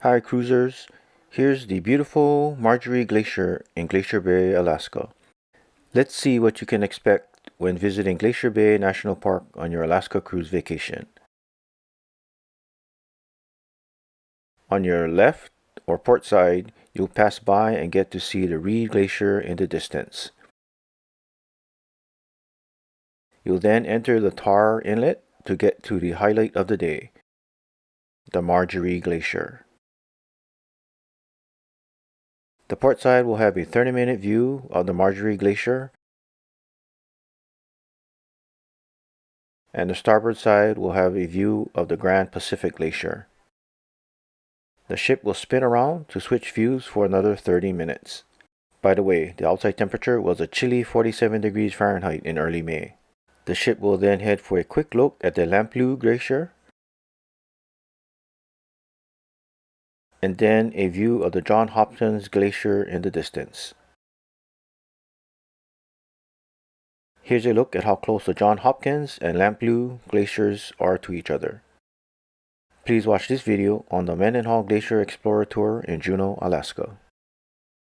Hi cruisers, here's the beautiful Margerie Glacier in Glacier Bay, Alaska. Let's see what you can expect when visiting Glacier Bay National Park on your Alaska cruise vacation. On your left or port side, you'll pass by and get to see the Reid Glacier in the distance. You'll then enter the Tar Inlet to get to the highlight of the day, the Margerie Glacier. The port side will have a 30-minute view of the Margerie Glacier, and the starboard side will have a view of the Grand Pacific Glacier. The ship will spin around to switch views for another 30 minutes. By the way, the outside temperature was a chilly 47 degrees Fahrenheit in early May. The ship will then head for a quick look at the Lamplugh Glacier, and then a view of the John Hopkins Glacier in the distance. Here's a look at how close the John Hopkins and Lamplugh glaciers are to each other. Please watch this video on the Mendenhall Glacier Explorer Tour in Juneau, Alaska.